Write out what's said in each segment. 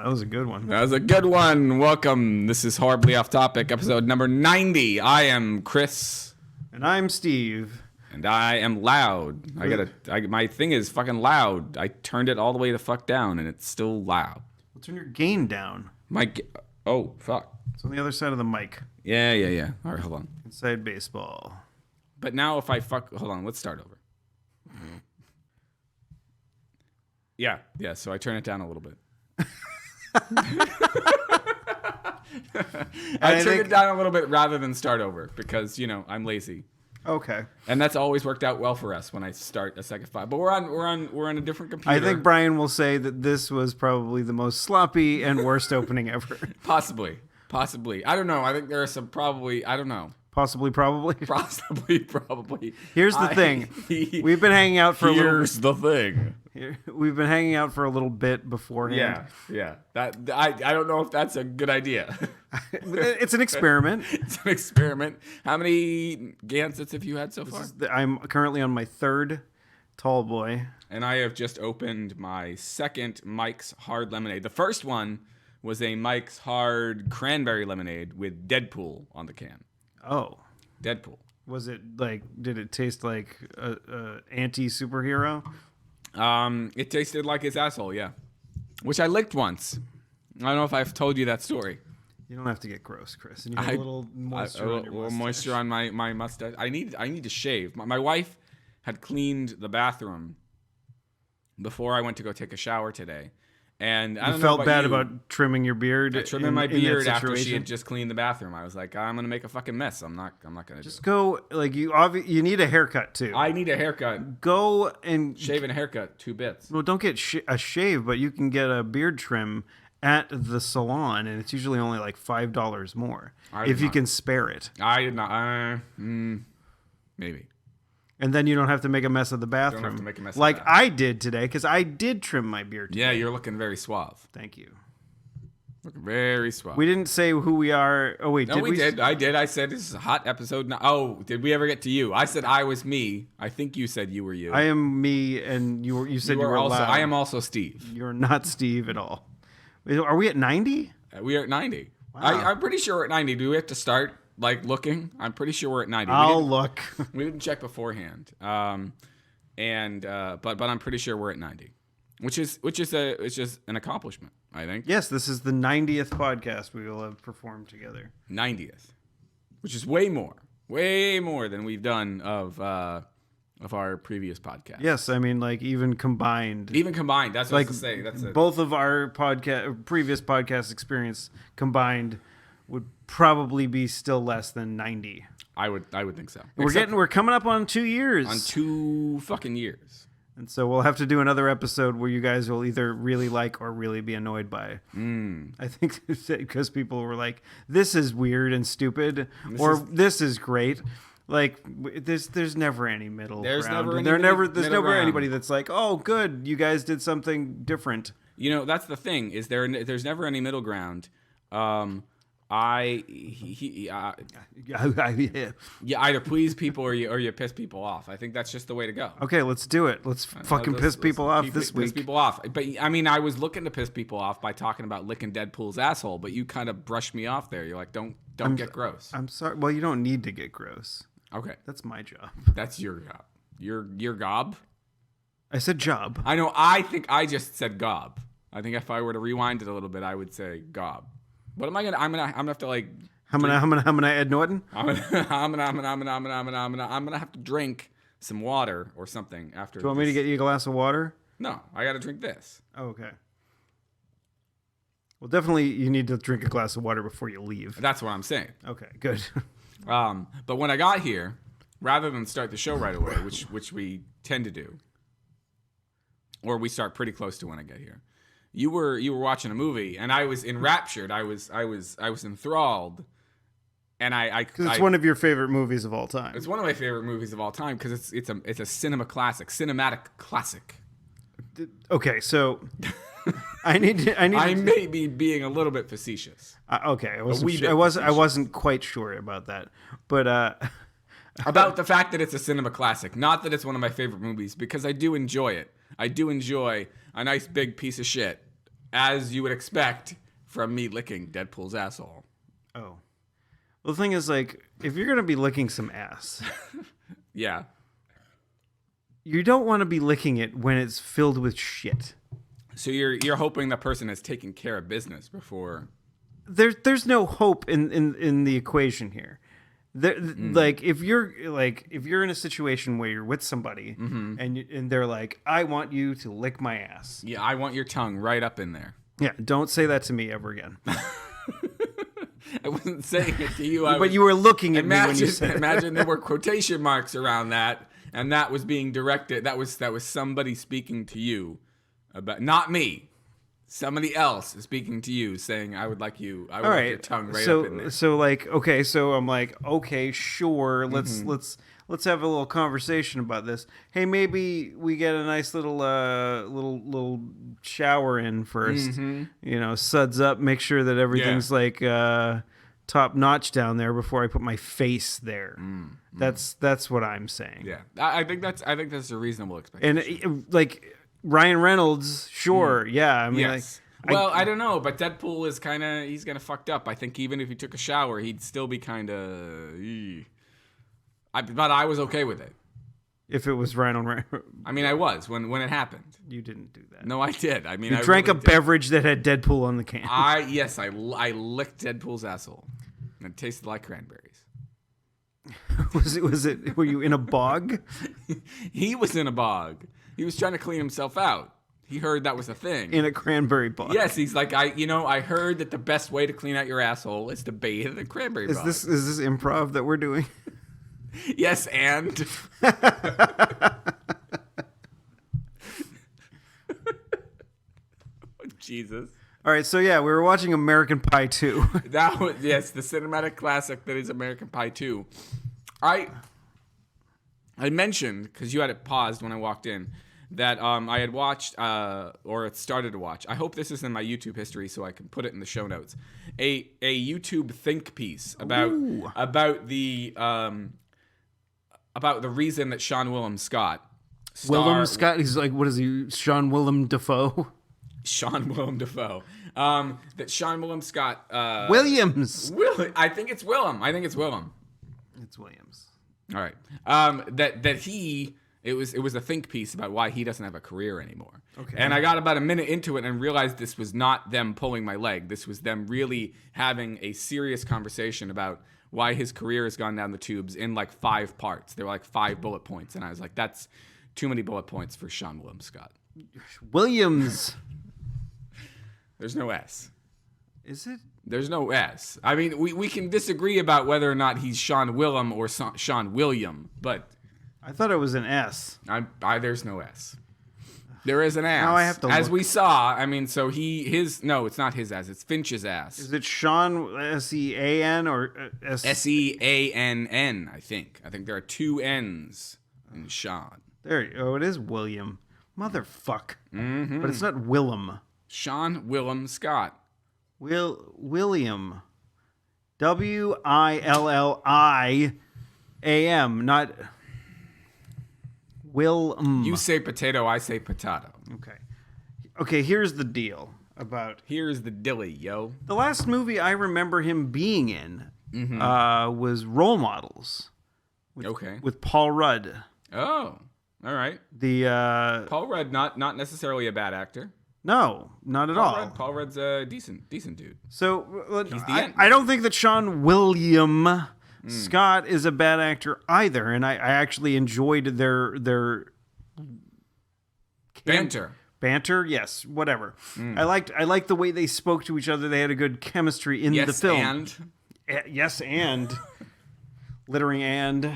That was a good one. That was a good one. Welcome. This is Horribly Off Topic, episode number 90. I am Chris. And I'm Steve. And I am loud. My thing is fucking loud. I turned it all the way the fuck down, and it's still loud. Well, turn your gain down. Oh, fuck. It's on the other side of the mic. Yeah. All right, hold on. Inside baseball. But now if I hold on, let's start over. Yeah, so I turn it down a little bit. I turn it down a little bit rather than start over because, I'm lazy. Okay. And that's always worked out well for us when I start a second file. But we're on a different computer. I think Brian will say that this was probably the most sloppy and worst opening ever. Possibly. I don't know. I think there are some I don't know. Possibly, probably. Here's the thing. We've been hanging out for We've been hanging out for a little bit beforehand. Yeah. I don't know if that's a good idea. It's an experiment. How many Gansets have you had so far? I'm currently on my third tall boy. And I have just opened my second Mike's Hard Lemonade. The first one was a Mike's Hard Cranberry Lemonade with Deadpool on the can. Oh. Deadpool. Was it did it taste like a anti-superhero? It tasted like his asshole, yeah. Which I licked once. I don't know if I've told you that story. You don't have to get gross, Chris. And you have a little moisture on your mustache. Moisture on my mustache. I need to shave. My wife had cleaned the bathroom before I went to go take a shower today. And I don't know felt bad about trimming your beard. Trimming my beard after she had just cleaned the bathroom. I was like, I'm gonna make a fucking mess. I'm not gonna just go. You need a haircut too. I need a haircut. Go and shave and a haircut, 2 bits. Well, don't get a shave, but you can get a beard trim at the salon, and it's usually only like $5 more if you can spare it. I did not. Maybe. And then you don't have to make a mess of the bathroom. Don't have to make a mess like I did today, because I did trim my beard today. Yeah, you're looking very suave. Thank you. Looking very suave. We didn't say who we are. Oh, wait. No, we did. I did. I said this is a hot episode. Oh, did we ever get to you? I said I was me. I think you said you were you. I am me, and you said you were also. loud. I am also Steve. You're not Steve at all. Are we at 90? We are at 90. Wow. I'm pretty sure we're at 90. Do we have to start looking? I'm pretty sure we're at 90. I'll look. We didn't check beforehand. But I'm pretty sure we're at 90, which is just an accomplishment, I think. Yes, this is the 90th podcast we will have performed together. 90th, which is way more than we've done of our previous podcast. Yes, I mean even combined. That's what I was to say. That's it. Both of our previous podcast experience combined would probably be still less than 90. I would think so. We're coming up on 2 years. On 2 fucking years. And so we'll have to do another episode where you guys will either really like or really be annoyed by. I think because people were like, this is weird and stupid, this is great. Like there's never any middle ground. There's never anybody that's like, oh, good, you guys did something different. That's the thing is there's never any middle ground. Either please people or you piss people off. I think that's just the way to go. Okay, let's do it. Let's piss people off this week. Piss people off. But I mean, I was looking to piss people off by talking about licking Deadpool's asshole, but you kind of brushed me off there. You're like, don't get gross. I'm sorry. Well, you don't need to get gross. Okay, that's my job. That's your job. Your gob. I said job. I know. I think I just said gob. I think if I were to rewind it a little bit, I would say gob. What am I gonna? I'm gonna have to like. I'm gonna Ed Norton. I'm gonna have to drink some water or something after. Do you want me to get you a glass of water? No, I gotta drink this. Oh, okay. Well, definitely you need to drink a glass of water before you leave. That's what I'm saying. Okay, good. But when I got here, rather than start the show right away, which we tend to do, or we start pretty close to when I get here. You were watching a movie, and I was enraptured. I was enthralled, and because it's one of your favorite movies of all time. It's one of my favorite movies of all time because it's a cinematic classic. Okay, so I may be being a little bit facetious. Okay, I wasn't quite sure about that, but about the fact that it's a cinema classic, not that it's one of my favorite movies, because I do enjoy it. I do enjoy a nice big piece of shit as you would expect from me licking Deadpool's asshole. Oh. Well, the thing is, like, if you're going to be licking some ass, Yeah. you don't want to be licking it when it's filled with shit. So you're hoping that person has taken care of business before. There's no hope in the equation here. Like if you're in a situation where you're with somebody and they're like, I want you to lick my ass. Yeah, I want your tongue right up in there. Yeah, don't say that to me ever again. I wasn't saying it to you. But you were looking at me when you said it. Imagine there were quotation marks around that, and that was being directed. That was somebody speaking to you about, not me. Somebody else is speaking to you, saying, "I would like you. I would like your tongue right up in there." So like, okay, so I'm like, okay, sure. Let's have a little conversation about this. Hey, maybe we get a nice little shower in first. You know, suds up, make sure that everything's like top notch down there before I put my face there. That's what I'm saying. Yeah, I think that's a reasonable expectation. And like Ryan Reynolds, sure, yeah. I mean, yes. Well, I don't know, but Deadpool is he's kind of fucked up. I think even if he took a shower, he'd still be kind of. But I was okay with it. If it was Ryan Reynolds. I mean, I was when it happened. You didn't do that. No, I did. I mean, you I drank really a beverage that had Deadpool on the can. I licked Deadpool's asshole, and it tasted like cranberries. Was it? Were you in a bog? He was in a bog. He was trying to clean himself out. He heard that was a thing. In a cranberry bog. Yes, he's like, I heard that the best way to clean out your asshole is to bathe in a cranberry bog. Is this improv that we're doing? Yes, and Jesus. All right, so yeah, we were watching American Pie 2. That was the cinematic classic that is American Pie 2. I mentioned, because you had it paused when I walked in, that I had watched or it started to watch. I hope this is in my YouTube history so I can put it in the show notes. A YouTube think piece about the reason that Seann Willem Scott he's like, what is he? Seann Willem Dafoe? Seann Willem Dafoe. That Seann Willem Scott Williams. I think it's Willem. It's Williams. All right. It was a think piece about why he doesn't have a career anymore. Okay. And I got about a minute into it and realized this was not them pulling my leg. This was them really having a serious conversation about why his career has gone down the tubes in like 5 parts. There were like 5 bullet points, and I was like, that's too many bullet points for Seann Willem Scott. Williams. There's no S. Is it? There's no S. I mean, we can disagree about whether or not he's Seann Willem or Sean William, but I thought it was an S. There's no S. There is an ass. Now I have to As look. we saw, I mean, so no, it's not his ass. It's Finch's ass. Is it Sean S-E-A-N or S-E-A-N-N, I think. I think there are 2 N's in Sean. There you go. It is William. Motherfuck. Mm-hmm. But it's not Willem. Seann Willem Scott. William. W-I-L-L-I-A-M. Not Willem. You say potato, I say potato. Okay, here's the deal about... Here's the dilly, yo. The last movie I remember him being in was Role Models. With Paul Rudd. Oh, all right. Paul Rudd, not necessarily a bad actor. No, not at all. Paul Rudd's a decent dude. So I don't think that Seann William Scott is a bad actor either, and I actually enjoyed their banter. Banter, yes, whatever. I liked the way they spoke to each other. They had a good chemistry in the film. Yes, and littering and.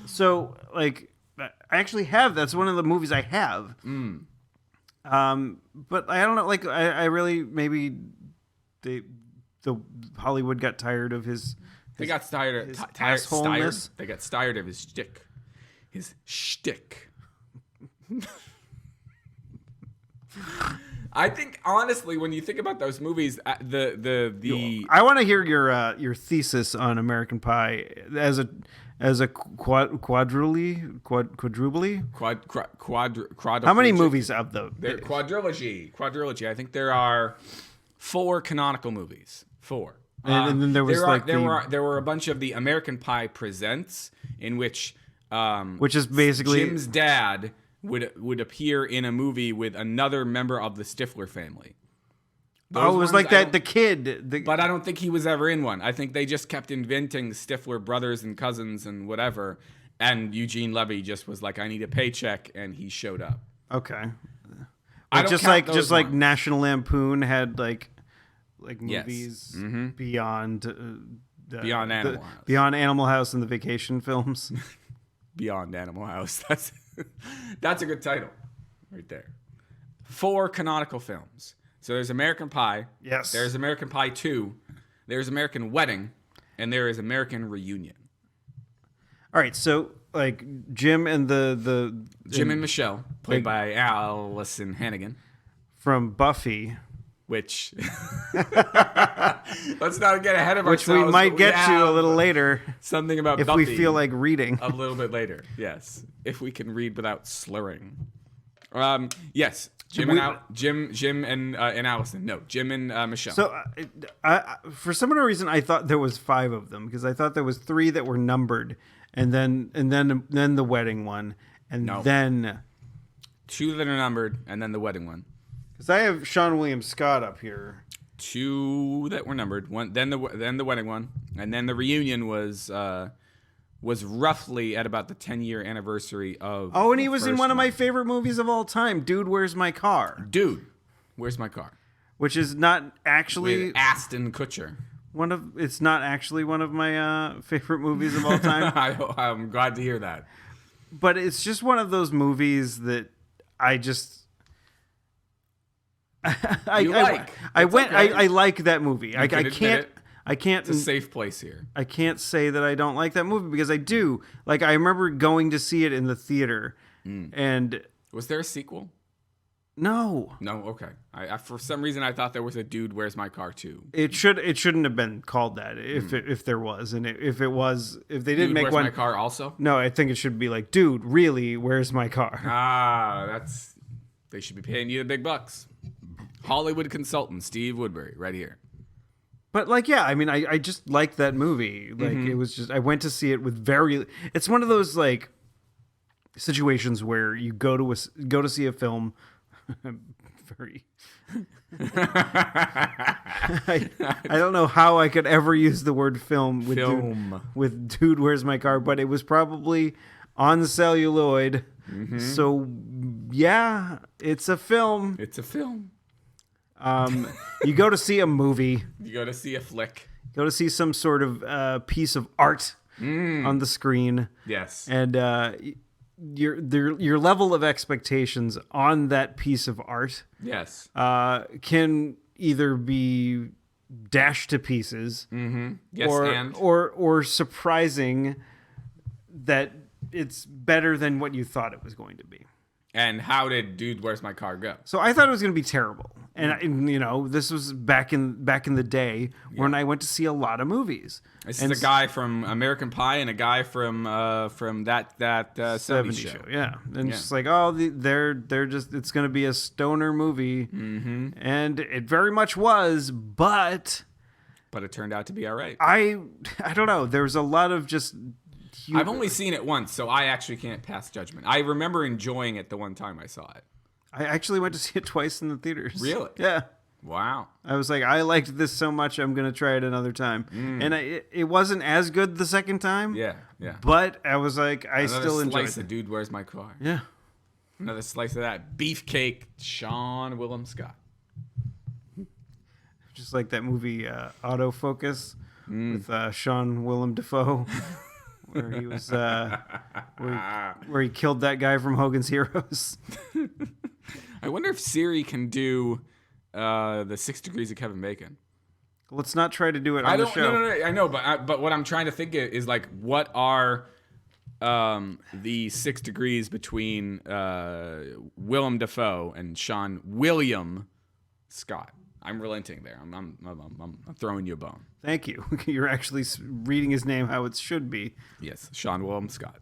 So like, I actually have. That's one of the movies I have. But I don't know. Like, I really maybe the Hollywood got tired of his. They got tired of assholeness. They got tired of his shtick. His shtick. I think honestly, when you think about those movies, I want to hear your thesis on American Pie as a quadruple. How many movies of the quadrilogy? I think there are 4 canonical movies. 4. And then there was there were a bunch of the American Pie Presents in which is basically Jim's dad would appear in a movie with another member of the Stifler family. It was like that the kid. But I don't think he was ever in one. I think they just kept inventing Stifler brothers and cousins and whatever. And Eugene Levy just was like, I need a paycheck, and he showed up. Okay. Just like National Lampoon had like movies beyond Animal House and the vacation films. Beyond Animal House. That's a good title right there. 4 canonical films. So there's American Pie. Yes. There's American Pie 2. There's American Wedding. And there is American Reunion. All right. So like Jim and Jim and Michelle, played by Allison Hannigan. From Buffy. Which let's not get ahead of ourselves. Which we might get to a little later. Something about if Buffy we feel like reading a little bit later. Yes, if we can read without slurring. Yes, Jim and Allison. No, Jim and Michelle. So, I for some reason, I thought there was 5 of them because I thought there was 3 that were numbered, and then the wedding one, and then 2 that are numbered, and then the wedding one. Because I have Seann William Scott up here. 2 that were numbered. One, then the wedding one, and then the reunion was roughly at about the 10-year anniversary of. Oh, and he was in one of my favorite movies of all time, Dude, Where's My Car? Dude, Where's My Car? Which is not actually with Aston Kutcher. It's not actually one of my favorite movies of all time. I'm glad to hear that. But it's just one of those movies that I just. I like that movie. I can't. It's a safe place here. I can't say that I don't like that movie because I do. Like I remember going to see it in the theater, and was there a sequel? No. Okay. I for some reason I thought there was a Dude, Where's My Car 2. It shouldn't have been called that if there was, and if they didn't make Where's one. My Car also? No, I think it should be like, Dude, really, where's my car? They should be paying you the big bucks. Hollywood consultant Steve Woodbury, right here. But like, yeah, I mean, I just liked that movie. Like, it was just I went to see it with It's one of those like situations where you go to see a film. Very. I don't know how I could ever use the word film with Dude, Where's My Car? But it was probably on celluloid. So yeah, it's a film. It's a film. You go to see a movie. You go to see a flick. Go to see some sort of piece of art on the screen. Yes. And your level of expectations on that piece of art, yes, can either be dashed to pieces, yes, or surprising that it's better than what you thought it was going to be. And how did Dude, Where's My Car go? So I thought it was going to be terrible. And this was back in the day when I went to see a lot of movies. This is a guy from American Pie and a guy from that 70s show. Yeah. And it's just like, they're just, it's going to be a stoner movie. And it very much was, but it turned out to be all right. I don't know. There was a lot of just I've only seen it once, so I actually can't pass judgment. I remember enjoying it the one time I saw it. I actually went to see it twice in the theaters. Really? Yeah. Wow. I was like, I liked this so much, I'm going to try it another time. And it wasn't as good the second time. Yeah. But I was like, I still still enjoyed it. Slice of Dude, Where's My Car? Yeah. Another slice of that. Beefcake, Seann Willem Scott. Just like that movie Autofocus with Seann Willem Dafoe. Where he was, where he killed that guy from Hogan's Heroes. I wonder if Siri can do the 6 Degrees of Kevin Bacon. Let's not try to do it on the show. No, I know, but what I'm trying to think is like, what are the 6 degrees between Willem Dafoe and Seann William Scott? I'm relenting there. I'm throwing you a bone. Thank you. You're actually reading his name how it should be. Yes, Seann Willem Scott.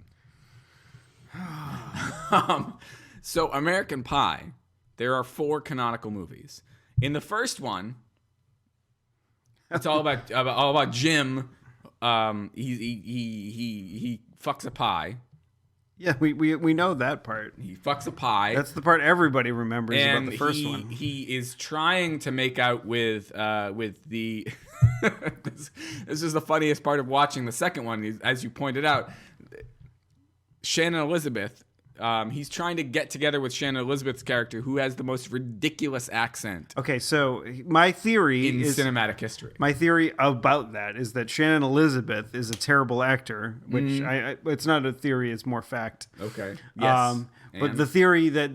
So American Pie, there are 4 canonical movies. In the first one, it's all about Jim. He fucks a pie. Yeah, we know that part. He fucks a pie. That's the part everybody remembers and about the first one. He is trying to make out with the. This is the funniest part of watching the second one. As you pointed out, Shannon Elizabeth. He's trying to get together with Shannon Elizabeth's character, who has the most ridiculous accent. Okay, so my theory in is cinematic history. My theory about that is that Shannon Elizabeth is a terrible actor, which it's not a theory; it's more fact. Okay. Yes. But the theory that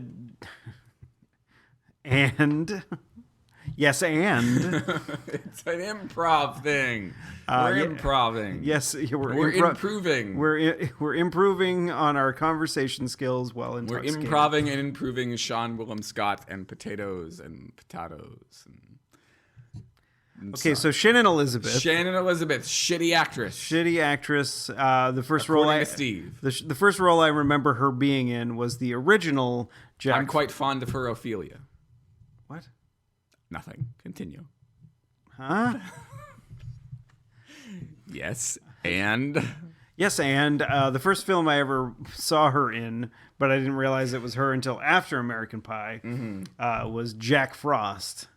Yes, and it's an improv thing. We're improving. Yes, we're improving. We're improving on our conversation skills while intoxicated. We're improving and improving Seann Willem Scott and potatoes. Okay, so Shannon Elizabeth, shitty actress. The first role the first role I remember her being in was the original Jack. I'm quite fond of her Ophelia. What? Nothing. Continue. Huh? Yes, and the first film I ever saw her in, but I didn't realize it was her until after American Pie, was Jack Frost.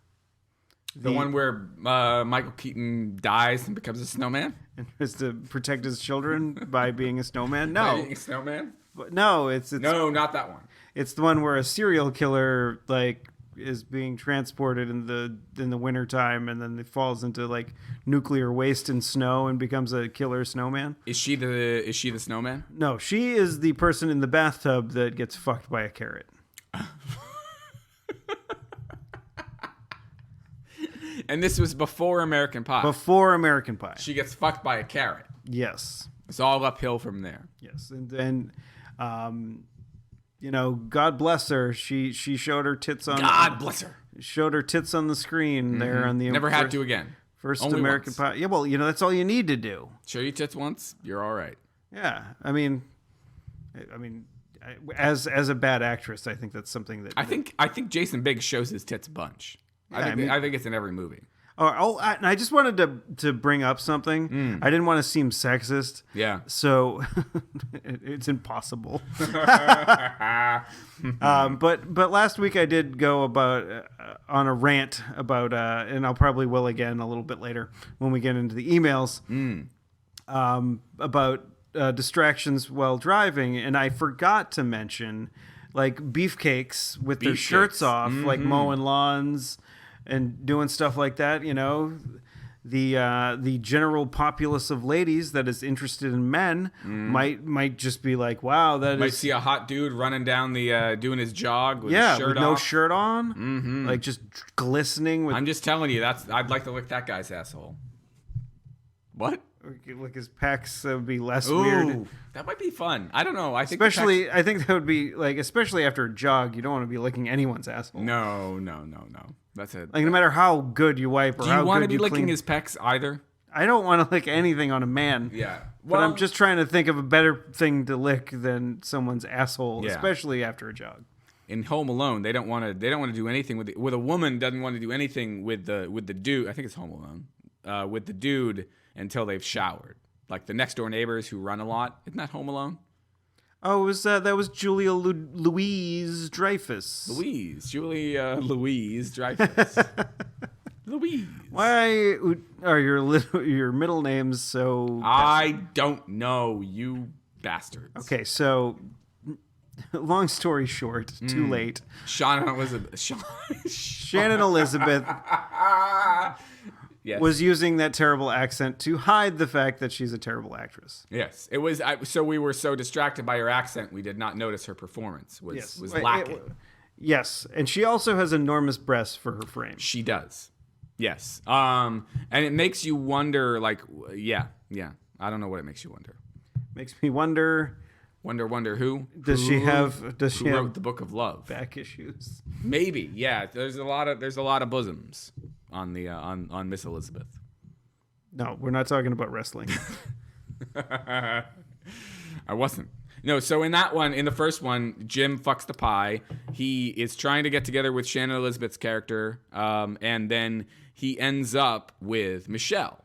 The one where Michael Keaton dies and becomes a snowman? And is to protect his children by being a snowman? No. By being a snowman? No, it's no, not that one. It's the one where a serial killer is being transported in the wintertime, and then it falls into nuclear waste and snow and becomes a killer snowman. Is she the snowman? No, she is the person in the bathtub that gets fucked by a carrot. And this was before American Pie. Before American Pie. She gets fucked by a carrot. Yes. It's all uphill from there. Yes, and then God bless her. She showed her tits on. God bless her. Showed her tits on the screen there on the. Never had to again. First Only American Pie. Yeah, well, that's all you need to do. Show your tits once, you're all right. Yeah, I mean, as a bad actress, I think that's something that I think Jason Biggs shows his tits a bunch. Yeah, I think it's in every movie. And I just wanted to bring up something. I didn't want to seem sexist. Yeah. So it's impossible. But last week I did go on a rant about, and I'll probably will again a little bit later when we get into the emails, about distractions while driving, and I forgot to mention beefcakes with their shirts off, like mowing lawns and doing stuff like that. The general populace of ladies that is interested in men might just be like, wow, might see a hot dude running down the doing his jog with his shirt with off. no shirt on, just glistening with. I'm just telling you, I'd like to lick that guy's asshole. What? Like his pecs, that would be less weird. That might be fun. I don't know. I think I think that would be especially after a jog, you don't want to be licking anyone's asshole. No. That's it. No matter how good you wipe or how good you clean. Do you want to be licking his pecs either? I don't want to lick anything on a man. Yeah. But I'm just trying to think of a better thing to lick than someone's asshole, especially after a jog. In Home Alone, they don't want to do anything with a woman doesn't want to do anything with the dude. I think it's Home Alone. With the dude until they've showered. Like the next door neighbors who run a lot. Isn't that Home Alone? Oh, that was Julia Louise Dreyfus. Louise Dreyfus. Louise. Why are your middle names so... I don't know, you bastards. Okay, so... Long story short, too late. Shannon Elizabeth yes. was using that terrible accent to hide the fact that she's a terrible actress. Yes, it was. So we were so distracted by her accent, we did not notice her performance was lacking. Yes, and she also has enormous breasts for her frame. She does. Yes, and it makes you wonder. Yeah. I don't know what it makes you wonder. Makes me wonder. Wonder who? Does she have wrote the Book of Love? Back issues? Maybe, yeah. There's a lot of bosoms. on Miss Elizabeth. No, we're not talking about wrestling. I wasn't. No, so in the first one, Jim fucks the pie. He is trying to get together with Shannon Elizabeth's character, and then he ends up with Michelle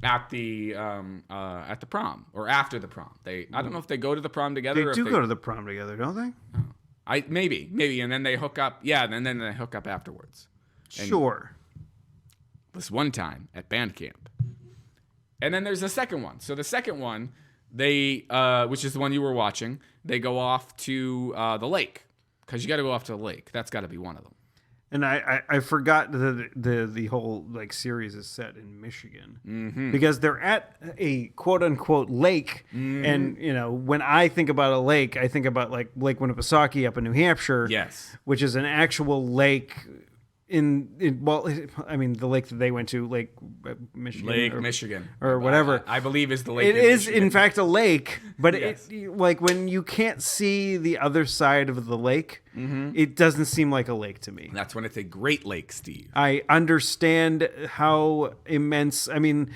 at the prom or after the prom. I don't know if they go to the prom together. They do go to the prom together, don't they? Maybe, and then they hook up. Yeah, and then they hook up afterwards. And sure. This one time at band camp, and then there's the second one. So the second one, they which is the one you were watching, they go off to the lake because you got to go off to the lake. That's got to be one of them. And I forgot that the whole like series is set in Michigan because they're at a quote unquote lake, and you know when I think about a lake, I think about like Lake Winnipesaukee up in New Hampshire, yes, which is an actual lake. I mean the lake that they went to, Lake Michigan, Michigan, or whatever. I believe is the lake. It is in fact a lake, but yes. like when you can't see the other side of the lake, it doesn't seem like a lake to me. That's when it's a Great Lake, Steve. I understand how immense. I mean,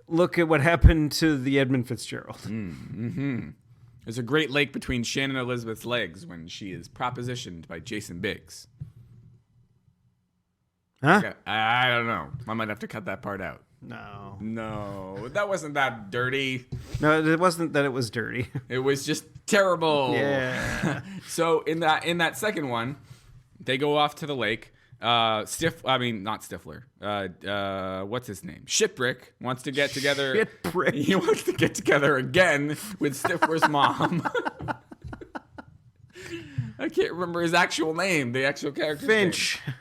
look at what happened to the Edmund Fitzgerald. There's a Great Lake between Shannon Elizabeth's legs when she is propositioned by Jason Biggs. Huh? Okay, I don't know. I might have to cut that part out. No, that wasn't that dirty. No, it wasn't that it was dirty. It was just terrible. Yeah. So in that second one, they go off to the lake. Not Stifler. What's his name? Shitbrick wants to get together. Shitbrick. He wants to get together again with Stifler's mom. I can't remember his actual name. The actual character's Finch. name.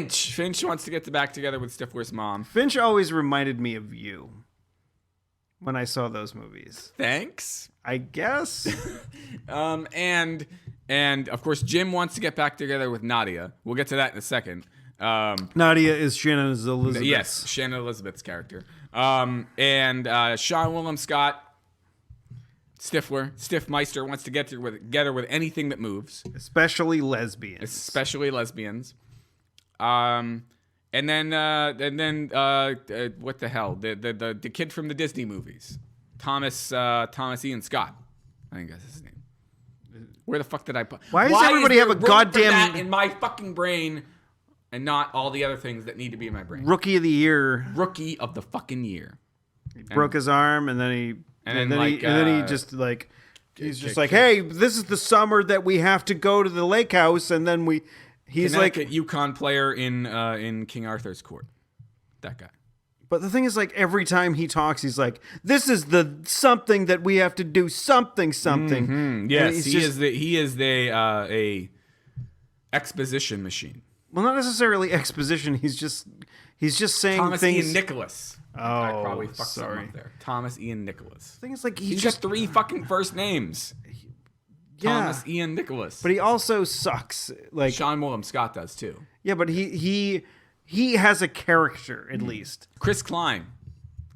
Finch wants to get back together with Stifler's mom. Finch always reminded me of you when I saw those movies. Thanks. I guess. And of course Jim wants to get back together with Nadia. We'll get to that in a second. Nadia is Shannon Elizabeth. Yes, Shannon Elizabeth's character. And Seann Willem Scott, Stiffmeister wants to get together with anything that moves, especially lesbians. And then what the hell? The kid from the Disney movies, Thomas Ian Scott, I think that's his name. Where the fuck did I put? Why does everybody have a goddamn that in my fucking brain, and not all the other things that need to be in my brain? Rookie of the year. Rookie of the fucking year. He broke his arm, and then he just like he's just like, hey, this is the summer that we have to go to the lake house, and then he's like a Yukon player in King Arthur's court. That guy. But the thing is, like, every time he talks, he's like, this is the something that we have to do, something. Yes, he is a exposition machine. Well, not necessarily exposition. He's just saying Thomas things. Ian Nicholas. Oh, I probably fucked something up there. Thomas Ian Nicholas. The thing is, like, he's got 3 fucking first names. Yeah. Thomas Ian Nicholas. But he also sucks. Like Seann Willem Scott does too. Yeah, but he has a character at least. Chris Klein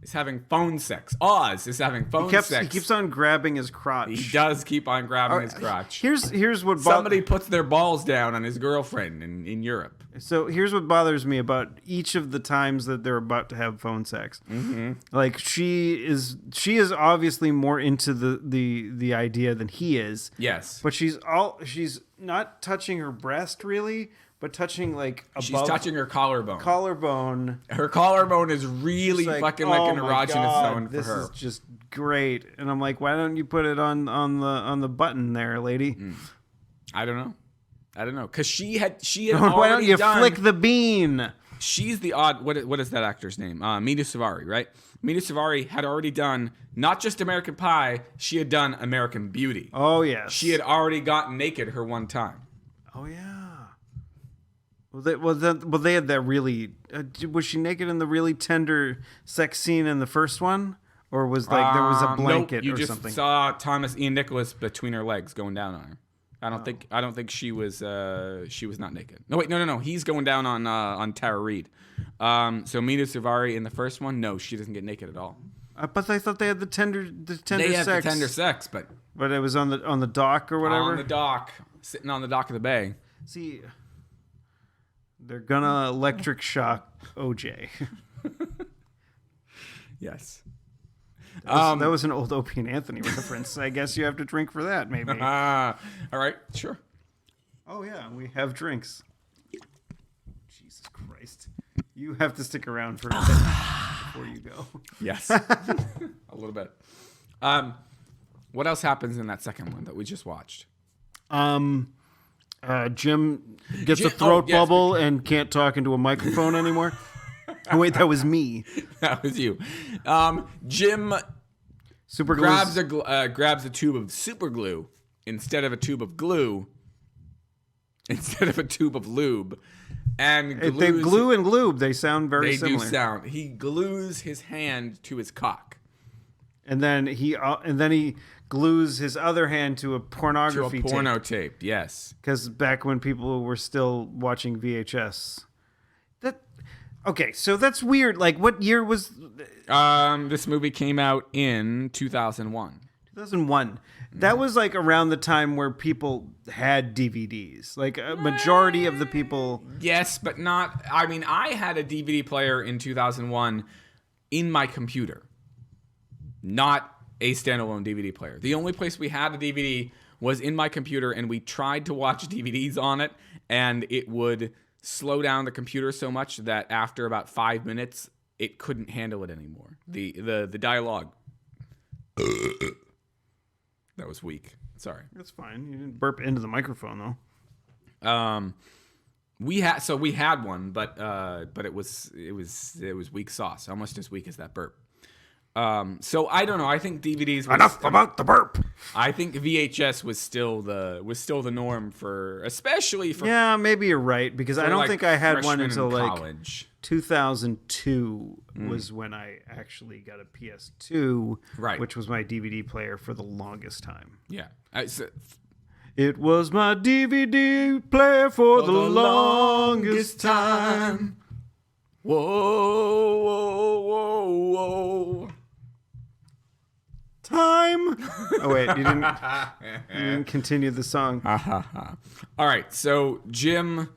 is having phone sex. Oz is having phone sex. He keeps on grabbing his crotch. He does keep on grabbing his crotch. Here's what somebody puts their balls down on his girlfriend in Europe. So here's what bothers me about each of the times that they're about to have phone sex. Like she is obviously more into the idea than he is. Yes, but she's not touching her breast really. But touching like above, she's touching her collarbone. Her collarbone is really like, fucking like an erogenous zone for her. This is just great. And I'm like, why don't you put it on the button there, lady? I don't know. Cause she had why don't you flick the bean? She's the odd. What is that actor's name? Mina Suvari, right? Mina Suvari had already done not just American Pie. She had done American Beauty. Oh yes. She had already gotten naked her one time. Oh yeah. Well, they had that really. Was she naked in the really tender sex scene in the first one, or was like there was a blanket or something? You just saw Thomas Ian Nicholas between her legs going down on her. I don't think she was not naked. No. He's going down on Tara Reid. So Mina Suvari in the first one, no, she doesn't get naked at all. But I thought they had the tender they sex. They had the tender sex, but it was on the dock or whatever. On the dock, sitting on the dock of the bay. See. They're gonna electric shock OJ. Yes. That was an old Opie and Anthony reference. I guess you have to drink for that, maybe. All right, sure. Oh, yeah, we have drinks. Jesus Christ. You have to stick around for a bit before you go. Yes. A little bit. What else happens in that second one that we just watched? Jim gets a throat bubble and can't talk into a microphone anymore. Oh, wait, that was me. That was you. Jim Super grabs a tube of super glue instead of a tube of glue, instead of a tube of lube. And glue and lube, they sound very similar. They do sound. He glues his hand to his cock. And then he glues his other hand to a pornography tape. Porno tape, yes. Because back when people were still watching VHS. Okay, so that's weird. Like, what year was... This movie came out in 2001. 2001. That was, like, around the time where people had DVDs. Like, a majority of the people... Yes, but not... I mean, I had a DVD player in 2001 in my computer. Not a standalone DVD player. The only place we had a DVD was in my computer, and we tried to watch DVDs on it, and it would slow down the computer so much that after about 5 minutes, it couldn't handle it anymore. The dialogue. That was weak. Sorry. That's fine. You didn't burp into the microphone, though. We had one, but it was weak sauce, almost as weak as that burp. So I don't know. I think DVDs. Enough about the burp. I think VHS was still the norm especially for. Yeah, maybe you're right because I don't think I had one until college. 2002 was when I actually got a PS2, right? Which was my DVD player for the longest time. Yeah, it was my DVD player for the longest time. Whoa, whoa, whoa, whoa. Time. Oh wait, you didn't continue the song. All right, so Jim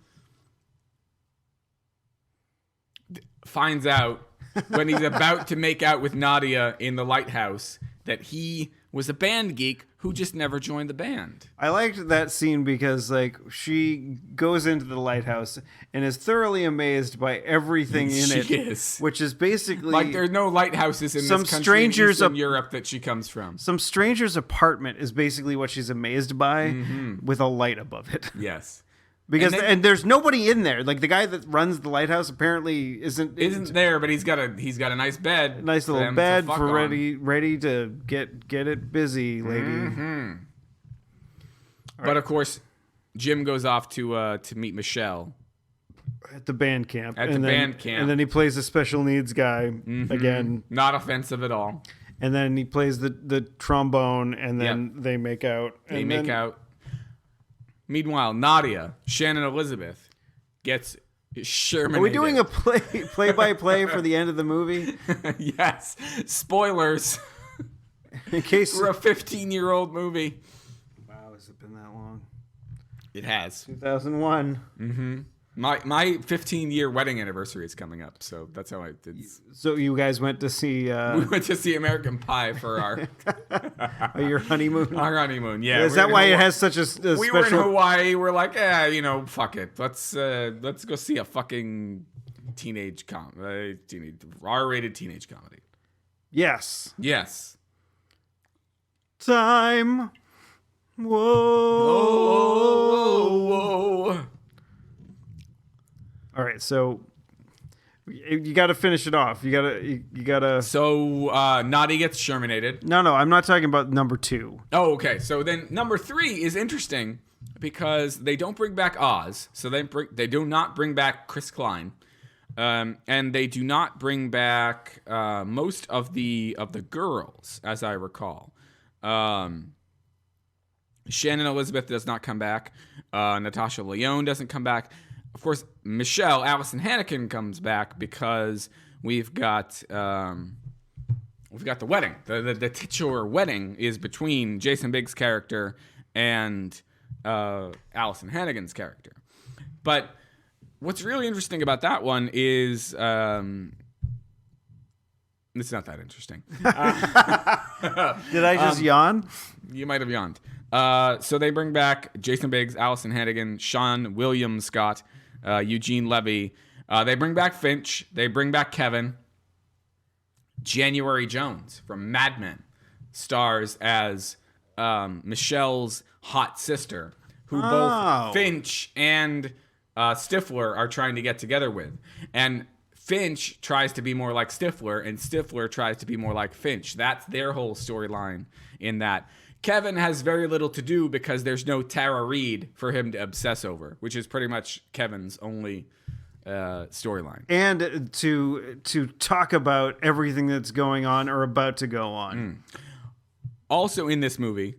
finds out when he's about to make out with Nadia in the lighthouse that he was a band geek who just never joined the band. I liked that scene because, like, she goes into the lighthouse and is thoroughly amazed by everything in it. She is. Which is basically... Like, there's no lighthouses in this country in Eastern Europe that she comes from. Some stranger's apartment is basically what she's amazed by with a light above it. Yes. Because and there's nobody in there. Like the guy that runs the lighthouse apparently isn't there, but he's got a nice bed, nice little bed for ready to get it busy, lady. Mm-hmm. But of course, Jim goes off to meet Michelle at the band camp. And then he plays a special needs guy again. Not offensive at all. And then he plays the trombone, and then they make out. They make out. Meanwhile, Nadia, Seann and Elizabeth, gets Shermanated. Are we doing a play-by-play for the end of the movie? Yes. Spoilers. In case for a 15-year-old movie. Wow, has it been that long? It has. 2001. Mm-hmm. My 15-year wedding anniversary is coming up, so that's how I did. So you guys went to see... we went to see American Pie for our... your honeymoon? Our honeymoon, yeah. Is that why it has such a special... We were in Hawaii. We're like, fuck it. Let's go see a fucking R-rated teenage comedy. Yes. Yes. Time. Whoa. All right, so you got to finish it off. You got to. So Nadia gets Shermanated. No, I'm not talking about number 2. Oh, okay. So then number 3 is interesting because they don't bring back Oz. So they do not bring back Chris Klein, and they do not bring back most of the girls, as I recall. Seann and Elizabeth does not come back. Natasha Lyonne doesn't come back. Of course, Michelle, Allison Hannigan comes back because we've got the wedding. The titular wedding is between Jason Biggs' character and Allison Hannigan's character. But What's really interesting about that one is it's not that interesting. Did I just yawn? You might have yawned. So they bring back Jason Biggs, Allison Hannigan, Seann, William Scott, Eugene Levy. They bring back Finch. They bring back Kevin. January Jones from Mad Men stars as Michelle's hot sister, who both Finch and Stifler are trying to get together with. And Finch tries to be more like Stifler, and Stifler tries to be more like Finch. That's their whole storyline in that. Kevin has very little to do because there's no Tara Reid for him to obsess over, which is pretty much Kevin's only storyline. And to talk about everything that's going on or about to go on. Also in this movie,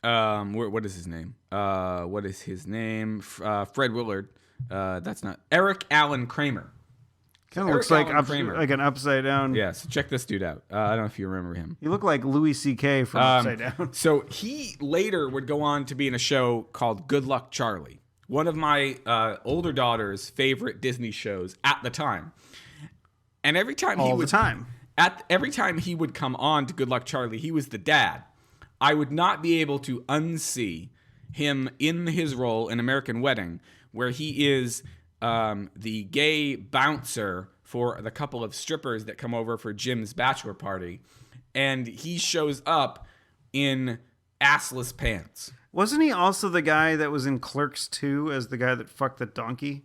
what is his name? Fred Willard. That's not Eric Allen Kramer. Kind of looks like an upside down. Yeah, so check this dude out. I don't know if you remember him. You look like Louis C.K. from Upside Down. So he later would go on to be in a show called Good Luck Charlie, one of my older daughter's favorite Disney shows at the time. And every time every time he would come on to Good Luck Charlie, he was the dad. I would not be able to unsee him in his role in American Wedding, where he is the gay bouncer for the couple of strippers that come over for Jim's bachelor party, and he shows up in assless pants. Wasn't he also the guy that was in Clerks 2 as the guy that fucked the donkey?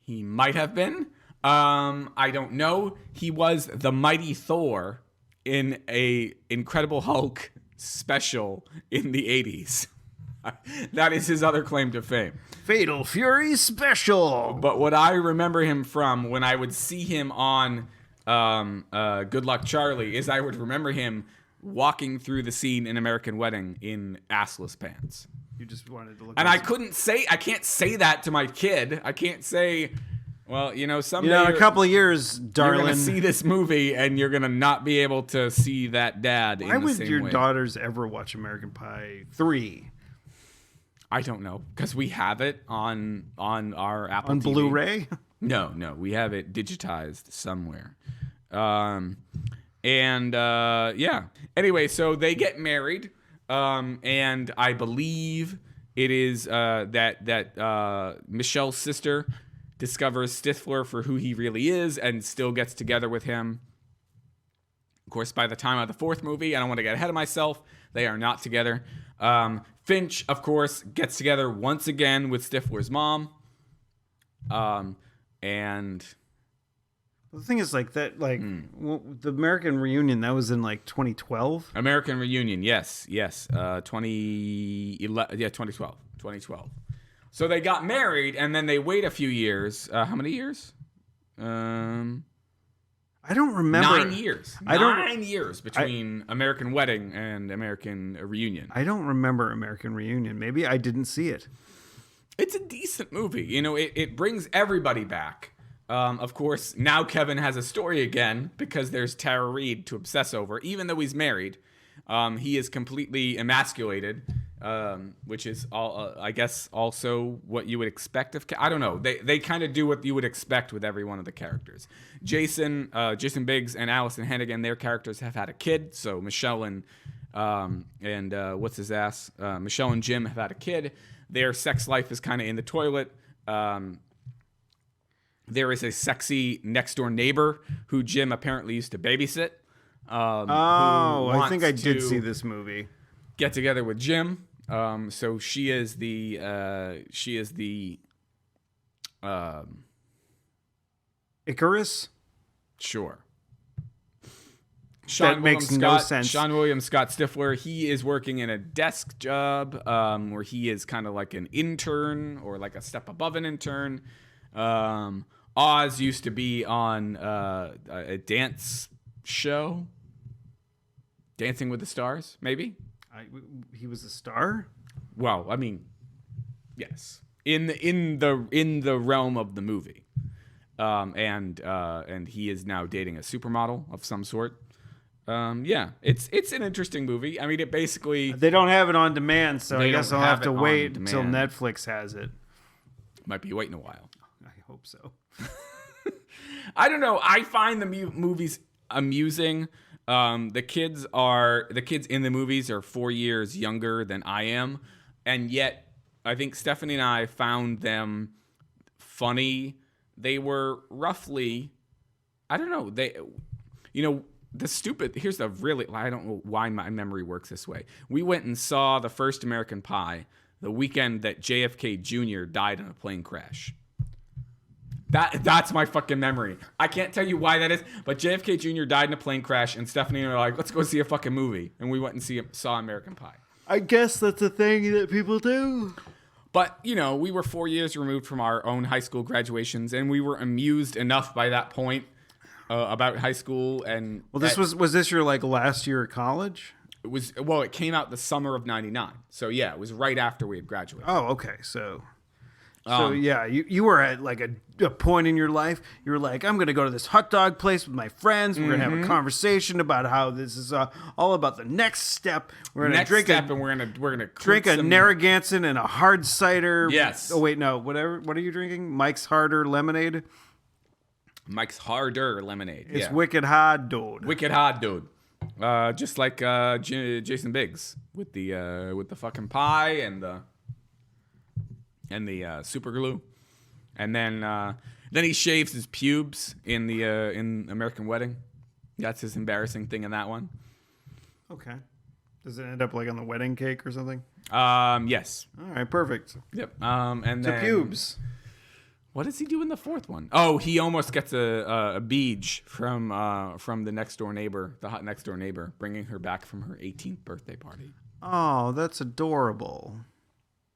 He might have been. I don't know. He was the Mighty Thor in a Incredible Hulk special in the 80s. That is his other claim to fame. Fatal Fury special. But what I remember him from when I would see him on Good Luck Charlie is I would remember him walking through the scene in American Wedding in assless pants. You just wanted to look. And I can't say that to my kid. I can't say, well, someday in a couple of years, darling, you're going to see this movie and you're going to not be able to see that dad in the same way. Why would your daughters ever watch American Pie 3? I don't know, because we have it on our Apple TV. Blu-ray? No, we have it digitized somewhere. Anyway, so they get married, and I believe it is that Michelle's sister discovers Stifler for who he really is and still gets together with him. Of course, by the time of the fourth movie, I don't want to get ahead of myself, they are not together. Finch, of course, gets together once again with Stifler's mom. And the thing is, the American Reunion, that was in 2012. American Reunion, yes, 2012. So they got married, and then they wait a few years. How many years? I don't remember. 9 years. 9 years between American Wedding and American Reunion. I don't remember American Reunion. Maybe I didn't see it. It's a decent movie. It brings everybody back. Of course, now Kevin has a story again because there's Tara Reid to obsess over. Even though he's married, he is completely emasculated, which is I guess also what you would expect of. I don't know. They kind of do what you would expect with every one of the characters. Jason Biggs and Allison Hannigan, their characters have had a kid. So Michelle and what's his ass? Michelle and Jim have had a kid. Their sex life is kind of in the toilet. There is a sexy next door neighbor who Jim apparently used to babysit. I think I did see this movie. Get together with Jim. So she is the Icarus? Sure. That makes no sense. Seann William Scott Stifler, he is working in a desk job where he is kind of like an intern or like a step above an intern. Oz used to be on a dance show. Dancing with the Stars, maybe? He was a star? Well, I mean, yes. In the realm of the movie. And he is now dating a supermodel of some sort. It's an interesting movie. I mean, it basically... They don't have it on demand, so I guess I'll have to wait until Netflix has it. Might be waiting a while. So I don't know. I find the movies amusing. The kids in the movies are 4 years younger than I am, and yet I think Stephanie and I found them funny. They were roughly, I don't know, here's the really, I don't know why my memory works this way. We went and saw the first American Pie the weekend that JFK Jr. died in a plane crash. That's my fucking memory. I can't tell you why that is, but JFK Jr. died in a plane crash, and Stephanie and I were like, let's go see a fucking movie. And we went and saw American Pie. I guess that's a thing that people do. But, we were 4 years removed from our own high school graduations, and we were amused enough by that point about high school. And well, was this your last year of college? It came out the summer of 99. So yeah, it was right after we had graduated. Oh, okay. So yeah, you were at a point in your life. You were like, I'm going to go to this hot dog place with my friends. We're going to have a conversation about how this is all about the next step. We're going to drink a Narragansett and a hard cider. Yes. Oh wait, no. Whatever. What are you drinking? Mike's Harder lemonade. Mike's Harder lemonade. It's wicked hard, dude. Wicked hard, dude. Just like Jason Biggs with the fucking pie and the super glue, and then he shaves his pubes in American Wedding. That's his embarrassing thing in that one. Okay. Does it end up on the wedding cake or something? Yes. All right, perfect. Yep. And then pubes. What does he do in the fourth one? Oh, he almost gets a beej from the next door neighbor, the hot next door neighbor, bringing her back from her 18th birthday party. Oh, that's adorable.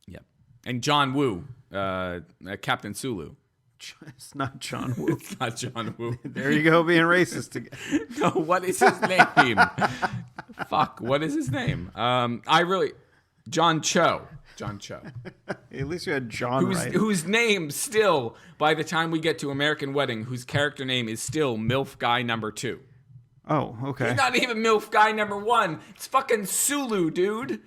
Yep. And John Woo, Captain Sulu. It's not John Woo. It's not John Woo. There you go, being racist again. No, what is his name? Fuck, what is his name? John Cho. John Cho. At least you had John right. Whose name still, by the time we get to American Wedding, whose character name is still MILF Guy number 2. Oh, okay. He's not even MILF Guy number 1. It's fucking Sulu, dude.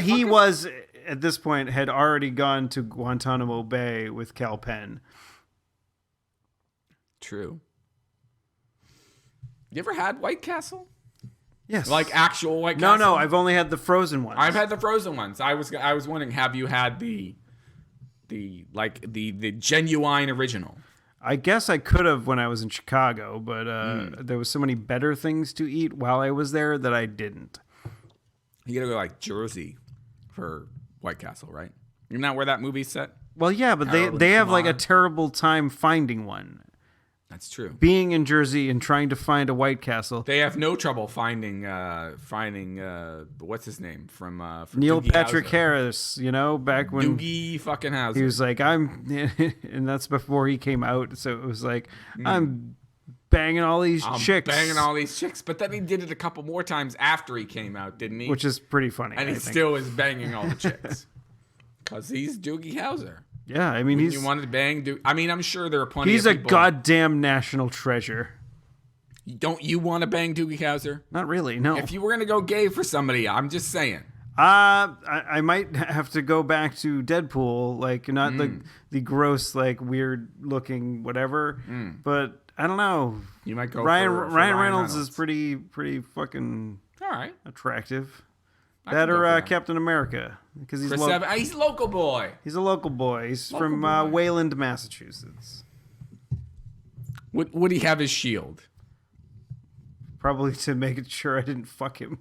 He was, at this point, had already gone to Guantanamo Bay with Cal Penn. True. You ever had White Castle? Yes. Like actual White Castle? No, I've only had the frozen ones. I've had the frozen ones. I was wondering, have you had the genuine original? I guess I could have when I was in Chicago, but there was so many better things to eat while I was there that I didn't. You gotta go Jersey for White Castle, right? Isn't that where that movie's set? Well, yeah, but they have a terrible time finding one. That's true. Being in Jersey and trying to find a White Castle. They have no trouble finding what's his name from Neil Doogie Patrick Howser. Harris, back when Doogie fucking Howser. He was like, and that's before he came out, so it was like, I'm banging all these chicks. But then he did it a couple more times after he came out, didn't he? Which is pretty funny. And he still is banging all the chicks. Because he's Doogie Howser. Yeah, I mean, you wanted to bang Doogie. I mean, I'm sure there are plenty of people. He's a goddamn national treasure. Don't you want to bang Doogie Howser? Not really, no. If you were going to go gay for somebody, I'm just saying. I might have to go back to Deadpool, not the gross, weird looking whatever, but I don't know. You might go Ryan Reynolds is pretty fucking all right, attractive. That or Captain America, because he's he's a local boy. He's a local boy. He's from Wayland, Massachusetts. Would he have his shield? Probably to make sure I didn't fuck him.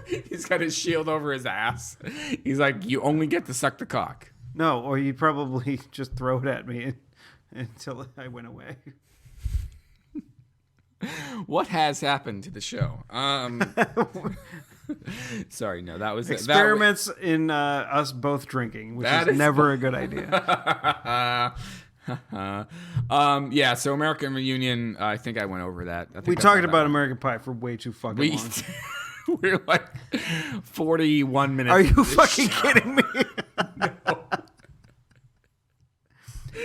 He's got his shield over his ass. He's like, you only get to suck the cock. No, or he'd probably just throw it at me until I went away. What has happened to the show? Sorry, no, that was experiments in us both drinking, which is never a good idea. Yeah, so American Reunion, I think I went over that. We talked about American Pie for way too fucking long. We're 41 minutes. Are you fucking kidding me? No.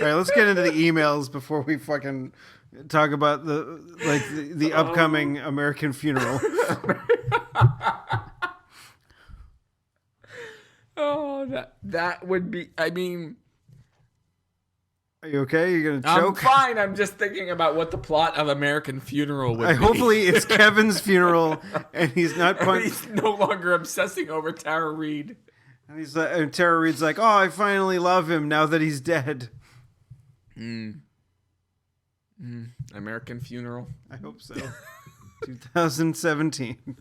All right, let's get into the emails before we fucking talk about the upcoming American funeral. Oh, that would be. I mean, Are you okay? You're gonna I'm choke? fine. I'm just thinking about what the plot of American Funeral would be. Hopefully it's Kevin's funeral, and he's not. He's no longer obsessing over Tara Reid. And he's like, and Tara Reid's like, "Oh, I finally love him now that he's dead." American Funeral. I hope so. 2017.